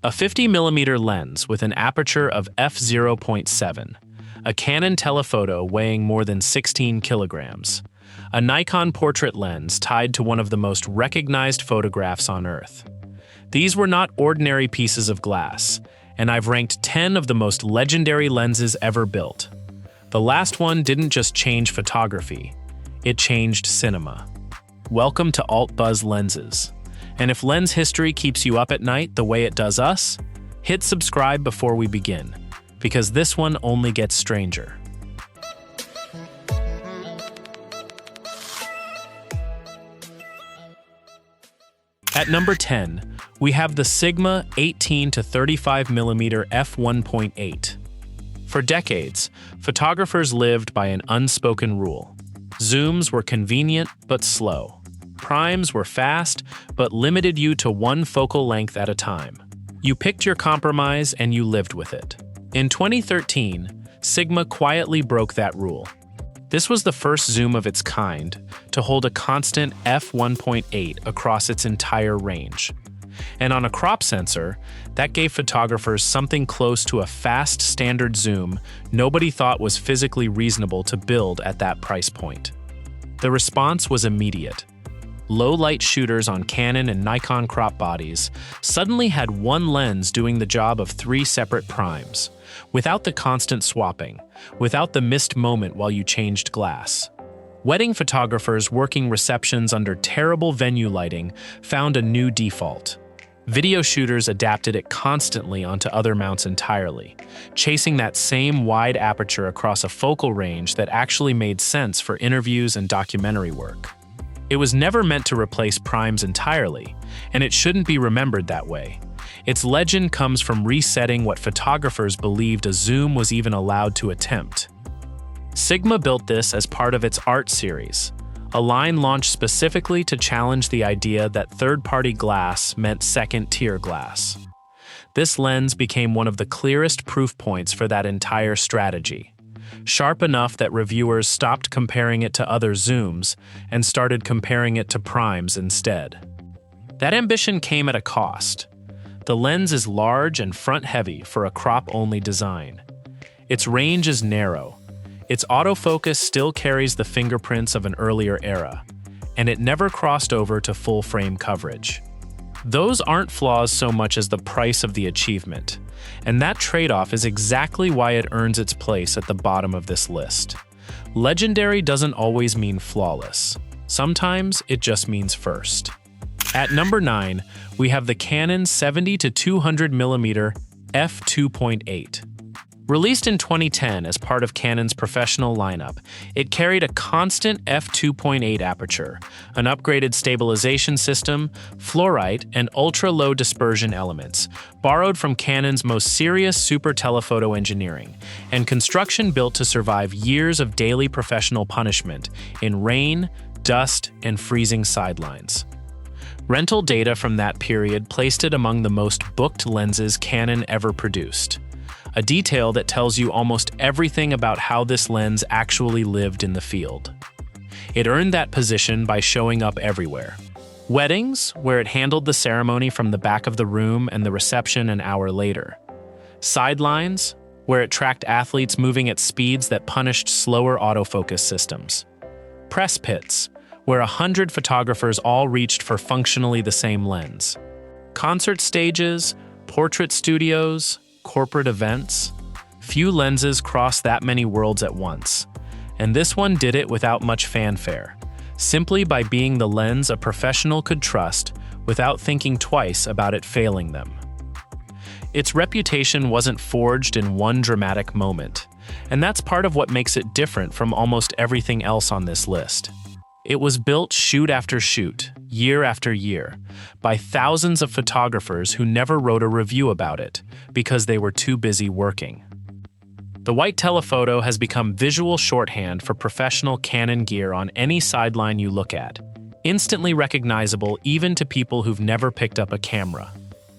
A 50mm lens with an aperture of f/0.7, a Canon telephoto weighing more than 16 kilograms, a Nikon portrait lens tied to one of the most recognized photographs on Earth. These were not ordinary pieces of glass, and I've ranked 10 of the most legendary lenses ever built. The last one didn't just change photography, it changed cinema. Welcome to Alt Buzz Lenses. And if lens history keeps you up at night the way it does us, hit subscribe before we begin, because this one only gets stranger. At number 10, we have the Sigma 18 to 35mm f1.8. For decades, photographers lived by an unspoken rule. Zooms were convenient but slow. Primes were fast, but limited you to one focal length at a time. You picked your compromise and you lived with it. In 2013, Sigma quietly broke that rule. This was the first zoom of its kind to hold a constant f1.8 across its entire range. And on a crop sensor, that gave photographers something close to a fast standard zoom nobody thought was physically reasonable to build at that price point. The response was immediate. Low-light shooters on Canon and Nikon crop bodies suddenly had one lens doing the job of 3 separate primes, without the constant swapping, without the missed moment while you changed glass. Wedding photographers working receptions under terrible venue lighting found a new default. Video shooters adapted it constantly onto other mounts entirely, chasing that same wide aperture across a focal range that actually made sense for interviews and documentary work. It was never meant to replace primes entirely, and it shouldn't be remembered that way. Its legend comes from resetting what photographers believed a zoom was even allowed to attempt. Sigma built this as part of its Art series, a line launched specifically to challenge the idea that third-party glass meant second-tier glass. This lens became one of the clearest proof points for that entire strategy. Sharp enough that reviewers stopped comparing it to other zooms and started comparing it to primes instead. That ambition came at a cost. The lens is large and front-heavy for a crop-only design. Its range is narrow. Its autofocus still carries the fingerprints of an earlier era, and it never crossed over to full-frame coverage. Those aren't flaws so much as the price of the achievement, and that trade-off is exactly why it earns its place at the bottom of this list. Legendary doesn't always mean flawless. Sometimes it just means first. At number 9, we have the Canon 70 to 200mm f2.8. Released in 2010 as part of Canon's professional lineup, it carried a constant f2.8 aperture, an upgraded stabilization system, fluorite, and ultra-low dispersion elements, borrowed from Canon's most serious super telephoto engineering, and construction built to survive years of daily professional punishment in rain, dust, and freezing sidelines. Rental data from that period placed it among the most booked lenses Canon ever produced. A detail that tells you almost everything about how this lens actually lived in the field. It earned that position by showing up everywhere. Weddings, where it handled the ceremony from the back of the room and the reception an hour later. Sidelines, where it tracked athletes moving at speeds that punished slower autofocus systems. Press pits, where 100 photographers all reached for functionally the same lens. Concert stages, portrait studios, corporate events. Few lenses cross that many worlds at once, and this one did it without much fanfare, simply by being the lens a professional could trust without thinking twice about it failing them. Its reputation wasn't forged in one dramatic moment, and that's part of what makes it different from almost everything else on this list. It was built shoot after shoot, year after year, by thousands of photographers who never wrote a review about it because they were too busy working. The white telephoto has become visual shorthand for professional Canon gear on any sideline you look at, instantly recognizable even to people who've never picked up a camera,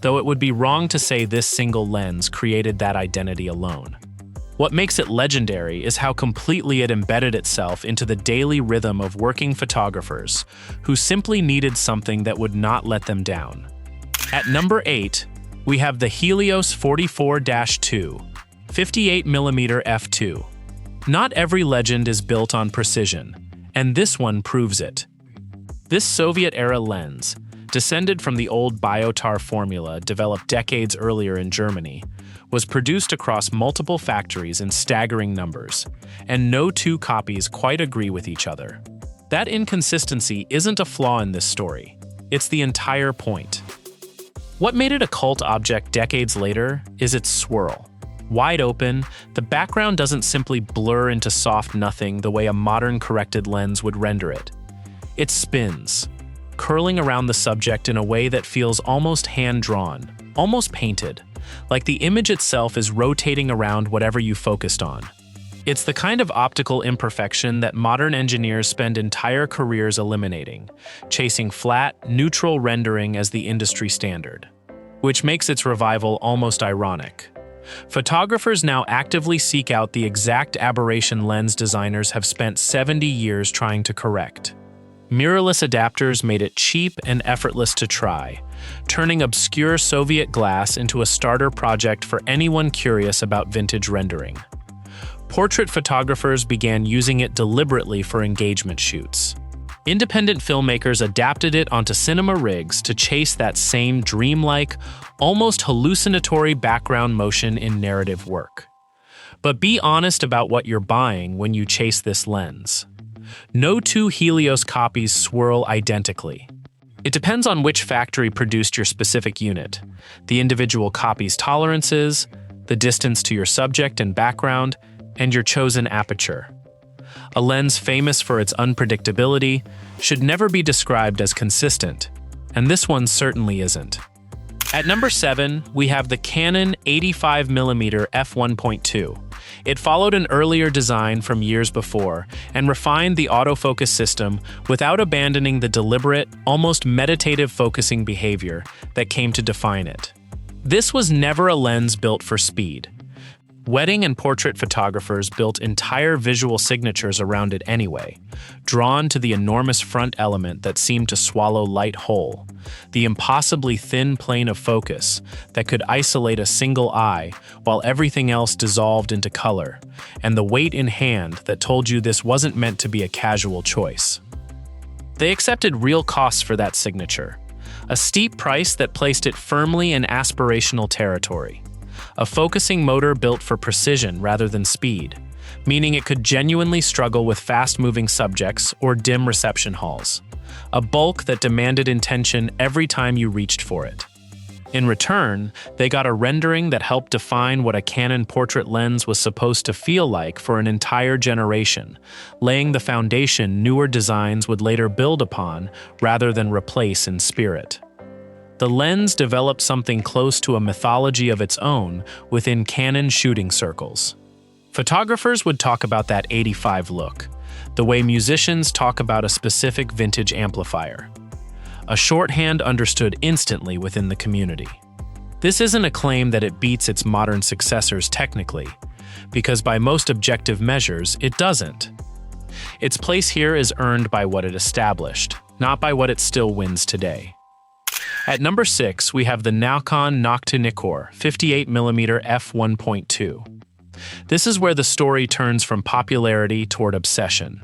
though it would be wrong to say this single lens created that identity alone. What makes it legendary is how completely it embedded itself into the daily rhythm of working photographers who simply needed something that would not let them down. At number 8, we have the Helios 44-2, 58mm f2. Not every legend is built on precision, and this one proves it. This Soviet-era lens, descended from the old biotar formula developed decades earlier in Germany, was produced across multiple factories in staggering numbers, and no two copies quite agree with each other. That inconsistency isn't a flaw in this story. It's the entire point. What made it a cult object decades later is its swirl. Wide open, the background doesn't simply blur into soft nothing the way a modern corrected lens would render it. It spins, curling around the subject in a way that feels almost hand-drawn, almost painted, like the image itself is rotating around whatever you focused on. It's the kind of optical imperfection that modern engineers spend entire careers eliminating, chasing flat, neutral rendering as the industry standard, which makes its revival almost ironic. Photographers now actively seek out the exact aberration lens designers have spent 70 years trying to correct. Mirrorless adapters made it cheap and effortless to try, turning obscure Soviet glass into a starter project for anyone curious about vintage rendering. Portrait photographers began using it deliberately for engagement shoots. Independent filmmakers adapted it onto cinema rigs to chase that same dreamlike, almost hallucinatory background motion in narrative work. But be honest about what you're buying when you chase this lens. No two Helios copies swirl identically. It depends on which factory produced your specific unit, the individual copy's tolerances, the distance to your subject and background, and your chosen aperture. A lens famous for its unpredictability should never be described as consistent, and this one certainly isn't. At number 7, we have the Canon 85mm f1.2. It followed an earlier design from years before and refined the autofocus system without abandoning the deliberate, almost meditative focusing behavior that came to define it. This was never a lens built for speed. Wedding and portrait photographers built entire visual signatures around it anyway, drawn to the enormous front element that seemed to swallow light whole, the impossibly thin plane of focus that could isolate a single eye while everything else dissolved into color, and the weight in hand that told you this wasn't meant to be a casual choice. They accepted real costs for that signature, a steep price that placed it firmly in aspirational territory. A focusing motor built for precision rather than speed, meaning it could genuinely struggle with fast-moving subjects or dim reception halls. A bulk that demanded intention every time you reached for it. In return, they got a rendering that helped define what a Canon portrait lens was supposed to feel like for an entire generation, laying the foundation newer designs would later build upon rather than replace in spirit. The lens developed something close to a mythology of its own within Canon shooting circles. Photographers would talk about that 85 look, the way musicians talk about a specific vintage amplifier. A shorthand understood instantly within the community. This isn't a claim that it beats its modern successors technically, because by most objective measures, it doesn't. Its place here is earned by what it established, not by what it still wins today. At number 6, we have the Nikon Noct-NIKKOR 58mm f1.2. This is where the story turns from popularity toward obsession.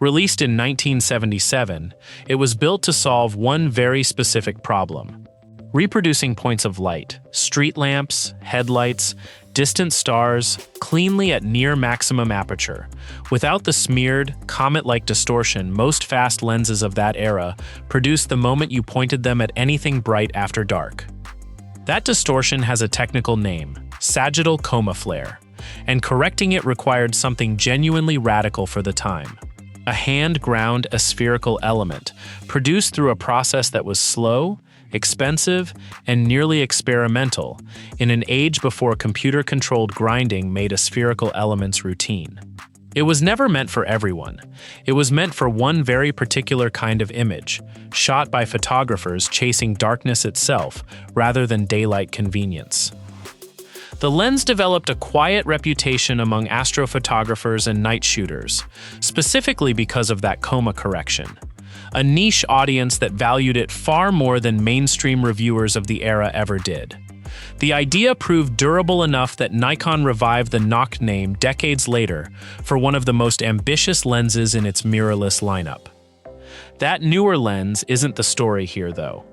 Released in 1977, it was built to solve one very specific problem: reproducing points of light, street lamps, headlights, distant stars, cleanly at near maximum aperture, without the smeared, comet-like distortion most fast lenses of that era produced the moment you pointed them at anything bright after dark. That distortion has a technical name, sagittal coma flare, and correcting it required something genuinely radical for the time. A hand-ground aspherical element, produced through a process that was slow, expensive, and nearly experimental, in an age before computer-controlled grinding made aspherical elements routine. It was never meant for everyone. It was meant for one very particular kind of image, shot by photographers chasing darkness itself rather than daylight convenience. The lens developed a quiet reputation among astrophotographers and night shooters, specifically because of that coma correction. A niche audience that valued it far more than mainstream reviewers of the era ever did. The idea proved durable enough that Nikon revived the Noct name decades later for one of the most ambitious lenses in its mirrorless lineup. That newer lens isn't the story here, though.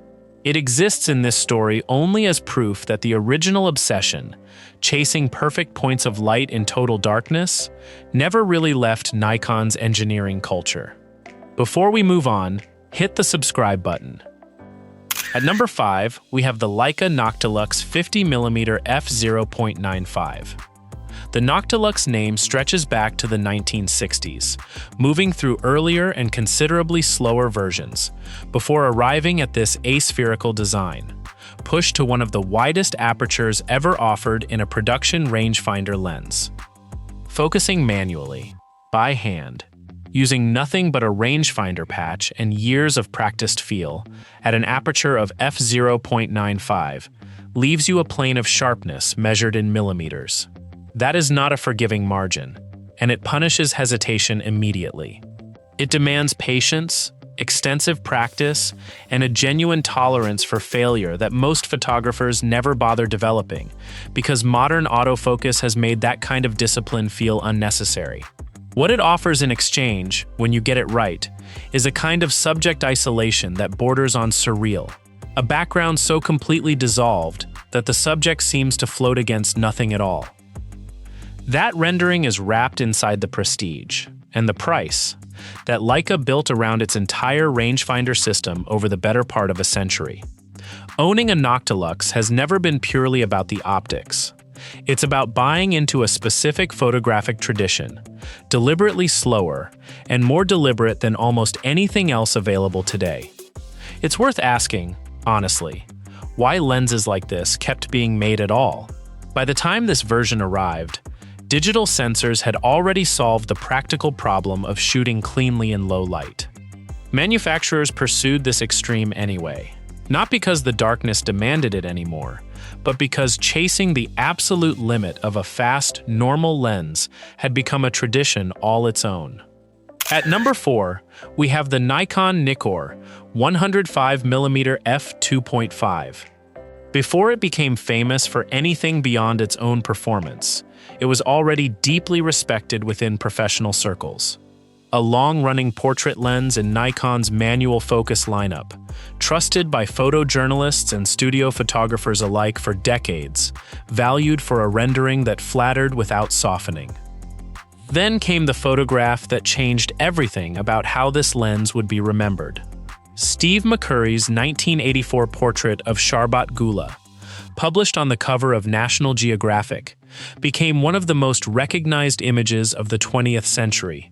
It exists in this story only as proof that the original obsession, chasing perfect points of light in total darkness, never really left Nikon's engineering culture. Before we move on, hit the subscribe button. At number 5, we have the Leica Noctilux 50mm f/0.95. The Noctilux name stretches back to the 1960s, moving through earlier and considerably slower versions, before arriving at this aspherical design, pushed to one of the widest apertures ever offered in a production rangefinder lens. Focusing manually, by hand, using nothing but a rangefinder patch and years of practiced feel, at an aperture of f/0.95, leaves you a plane of sharpness measured in millimeters. That is not a forgiving margin, and it punishes hesitation immediately. It demands patience, extensive practice, and a genuine tolerance for failure that most photographers never bother developing, because modern autofocus has made that kind of discipline feel unnecessary. What it offers in exchange, when you get it right, is a kind of subject isolation that borders on surreal, a background so completely dissolved that the subject seems to float against nothing at all. That rendering is wrapped inside the prestige, and the price, that Leica built around its entire rangefinder system over the better part of a century. Owning a Noctilux has never been purely about the optics. It's about buying into a specific photographic tradition, deliberately slower and more deliberate than almost anything else available today. It's worth asking, honestly, why lenses like this kept being made at all. By the time this version arrived, digital sensors had already solved the practical problem of shooting cleanly in low light. Manufacturers pursued this extreme anyway, not because the darkness demanded it anymore, but because chasing the absolute limit of a fast, normal lens had become a tradition all its own. At number 4, we have the Nikon NIKKOR 105mm f2.5. Before it became famous for anything beyond its own performance, it was already deeply respected within professional circles. A long-running portrait lens in Nikon's manual focus lineup, trusted by photojournalists and studio photographers alike for decades, valued for a rendering that flattered without softening. Then came the photograph that changed everything about how this lens would be remembered. Steve McCurry's 1984 portrait of Sharbat Gula, published on the cover of National Geographic, became one of the most recognized images of the 20th century,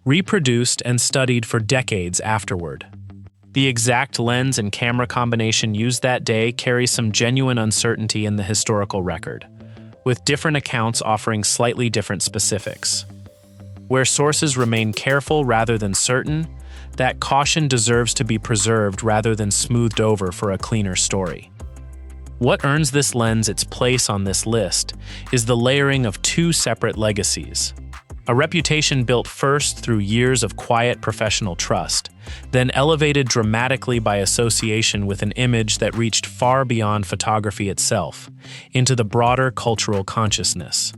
reproduced and studied for decades afterward. The exact lens and camera combination used that day carries some genuine uncertainty in the historical record, with different accounts offering slightly different specifics. Where sources remain careful rather than certain, that caution deserves to be preserved rather than smoothed over for a cleaner story. What earns this lens its place on this list is the layering of two separate legacies. A reputation built first through years of quiet professional trust, then elevated dramatically by association with an image that reached far beyond photography itself, into the broader cultural consciousness.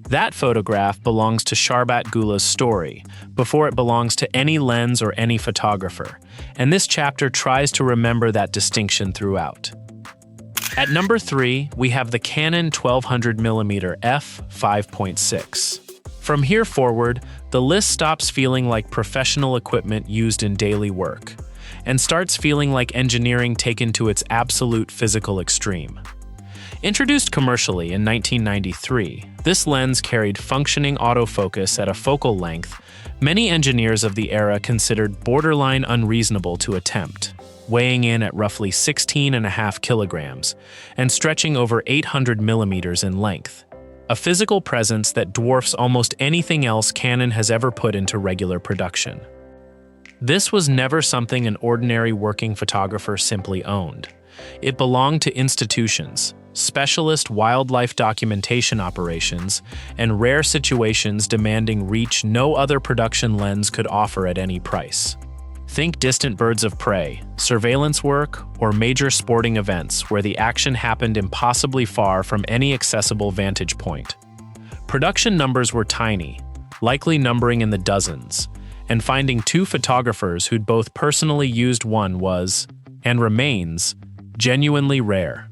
That photograph belongs to Sharbat Gula's story, before it belongs to any lens or any photographer, and this chapter tries to remember that distinction throughout. At number 3, we have the Canon 1200mm f/5.6. From here forward, the list stops feeling like professional equipment used in daily work, and starts feeling like engineering taken to its absolute physical extreme. Introduced commercially in 1993, this lens carried functioning autofocus at a focal length many engineers of the era considered borderline unreasonable to attempt, weighing in at roughly 16.5 kilograms and stretching over 800 millimeters in length, a physical presence that dwarfs almost anything else Canon has ever put into regular production. This was never something an ordinary working photographer simply owned. It belonged to institutions, specialist wildlife documentation operations, and rare situations demanding reach no other production lens could offer at any price. Think distant birds of prey, surveillance work, or major sporting events where the action happened impossibly far from any accessible vantage point. Production numbers were tiny, likely numbering in the dozens, and finding two photographers who'd both personally used one was, and remains, genuinely rare.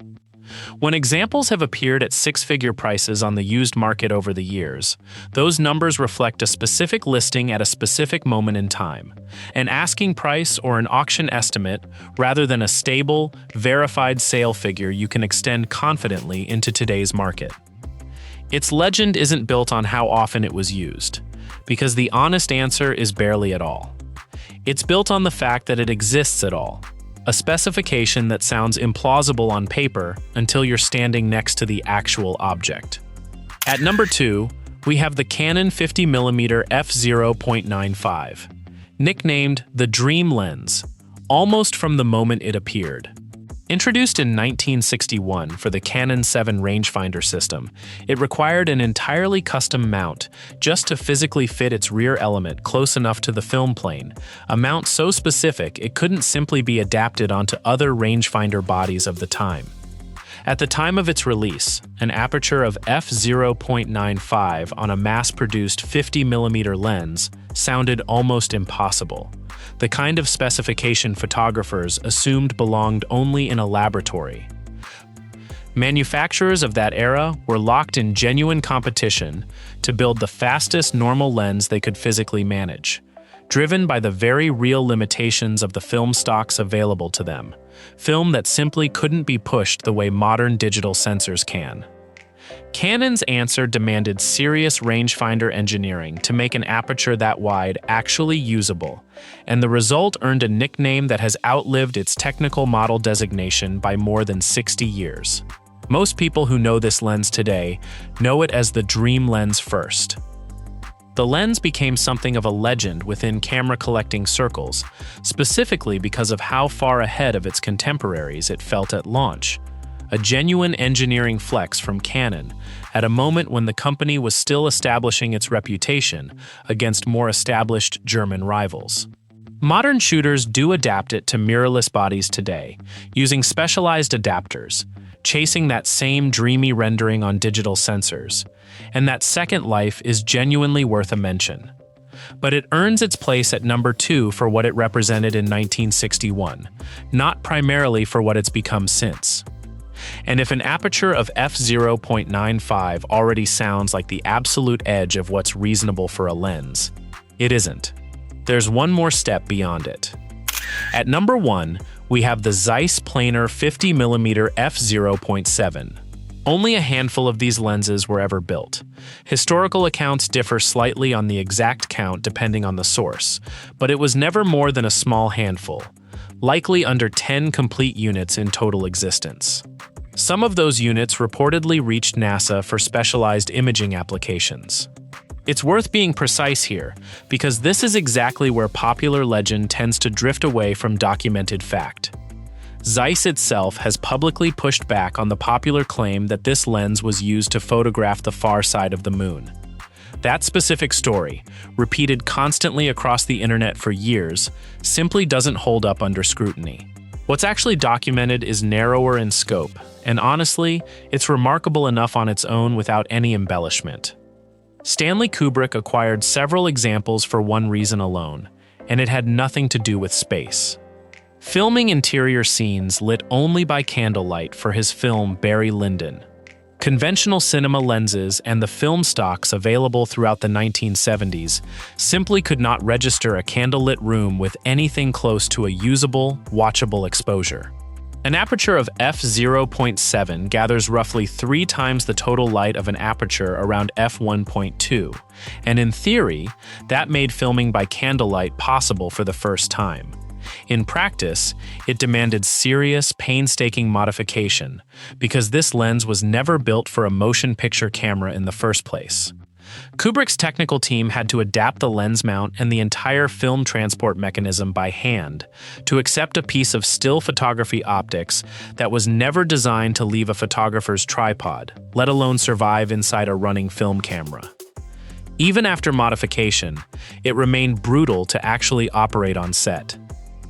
When examples have appeared at six-figure prices on the used market over the years, those numbers reflect a specific listing at a specific moment in time, an asking price or an auction estimate rather than a stable, verified sale figure you can extend confidently into today's market. Its legend isn't built on how often it was used, because the honest answer is barely at all. It's built on the fact that it exists at all, a specification that sounds implausible on paper until you're standing next to the actual object. At number 2, we have the Canon 50mm f/0.95, nicknamed the Dream Lens, almost from the moment it appeared. Introduced in 1961 for the Canon 7 rangefinder system, it required an entirely custom mount just to physically fit its rear element close enough to the film plane, a mount so specific it couldn't simply be adapted onto other rangefinder bodies of the time. At the time of its release, an aperture of f/0.95 on a mass-produced 50mm lens sounded almost impossible, the kind of specification photographers assumed belonged only in a laboratory. Manufacturers of that era were locked in genuine competition to build the fastest normal lens they could physically manage, driven by the very real limitations of the film stocks available to them, film that simply couldn't be pushed the way modern digital sensors can. Canon's answer demanded serious rangefinder engineering to make an aperture that wide actually usable, and the result earned a nickname that has outlived its technical model designation by more than 60 years. Most people who know this lens today know it as the Dream Lens first. The lens became something of a legend within camera collecting circles, specifically because of how far ahead of its contemporaries it felt at launch. A genuine engineering flex from Canon at a moment when the company was still establishing its reputation against more established German rivals. Modern shooters do adapt it to mirrorless bodies today, using specialized adapters, chasing that same dreamy rendering on digital sensors, and that second life is genuinely worth a mention. But it earns its place at number 2 for what it represented in 1961, not primarily for what it's become since. And if an aperture of f/0.95 already sounds like the absolute edge of what's reasonable for a lens, it isn't. There's one more step beyond it. At number 1, we have the ZEISS Planar 50mm f/0.7. Only a handful of these lenses were ever built. Historical accounts differ slightly on the exact count depending on the source, but it was never more than a small handful, likely under 10 complete units in total existence. Some of those units reportedly reached NASA for specialized imaging applications. It's worth being precise here, because this is exactly where popular legend tends to drift away from documented fact. ZEISS itself has publicly pushed back on the popular claim that this lens was used to photograph the far side of the moon. That specific story, repeated constantly across the internet for years, simply doesn't hold up under scrutiny. What's actually documented is narrower in scope, and honestly, it's remarkable enough on its own without any embellishment. Stanley Kubrick acquired several examples for one reason alone, and it had nothing to do with space. Filming interior scenes lit only by candlelight for his film Barry Lyndon. Conventional cinema lenses and the film stocks available throughout the 1970s simply could not register a candlelit room with anything close to a usable, watchable exposure. An aperture of f/0.7 gathers roughly 3 times the total light of an aperture around f/1.2, and in theory, that made filming by candlelight possible for the first time. In practice, it demanded serious, painstaking modification because this lens was never built for a motion picture camera in the first place. Kubrick's technical team had to adapt the lens mount and the entire film transport mechanism by hand to accept a piece of still photography optics that was never designed to leave a photographer's tripod, let alone survive inside a running film camera. Even after modification, it remained brutal to actually operate on set.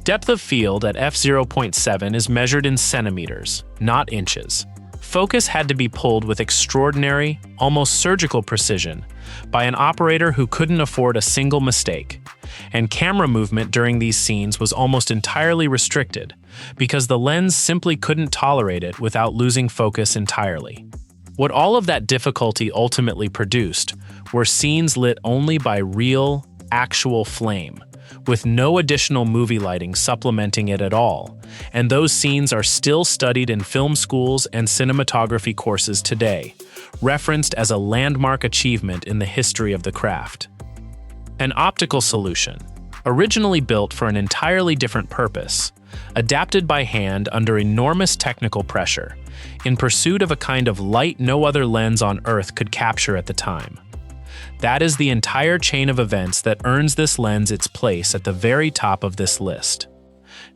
Depth of field at f0.7 is measured in centimeters, not inches. Focus had to be pulled with extraordinary, almost surgical precision by an operator who couldn't afford a single mistake. And camera movement during these scenes was almost entirely restricted because the lens simply couldn't tolerate it without losing focus entirely. What all of that difficulty ultimately produced were scenes lit only by real, actual flame, with no additional movie lighting supplementing it at all, and those scenes are still studied in film schools and cinematography courses today, referenced as a landmark achievement in the history of the craft. An optical solution, originally built for an entirely different purpose, adapted by hand under enormous technical pressure, in pursuit of a kind of light no other lens on Earth could capture at the time. That is the entire chain of events that earns this lens its place at the very top of this list.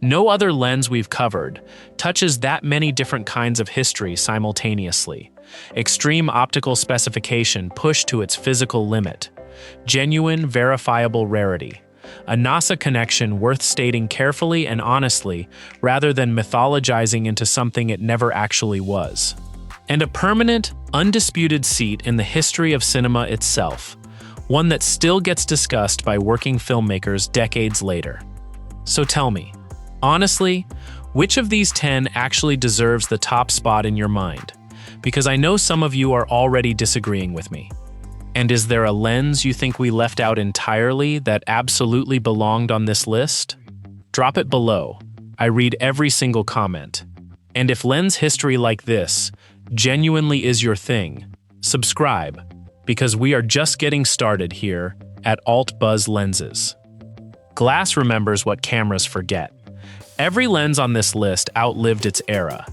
No other lens we've covered touches that many different kinds of history simultaneously. Extreme optical specification pushed to its physical limit. Genuine, verifiable rarity. A NASA connection worth stating carefully and honestly rather than mythologizing into something it never actually was. And a permanent, undisputed seat in the history of cinema itself, one that still gets discussed by working filmmakers decades later. So tell me, honestly, which of these 10 actually deserves the top spot in your mind? Because I know some of you are already disagreeing with me. And is there a lens you think we left out entirely that absolutely belonged on this list? Drop it below. I read every single comment. And if lens history like this genuinely is your thing, subscribe, because we are just getting started here at Alt Buzz Lenses. Glass remembers what cameras forget. Every lens on this list outlived its era,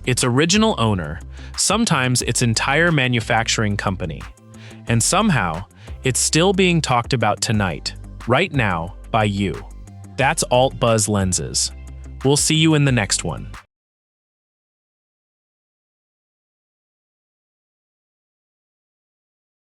its original owner, sometimes its entire manufacturing company. And somehow, it's still being talked about tonight, right now, by you. That's Alt Buzz Lenses. We'll see you in the next one.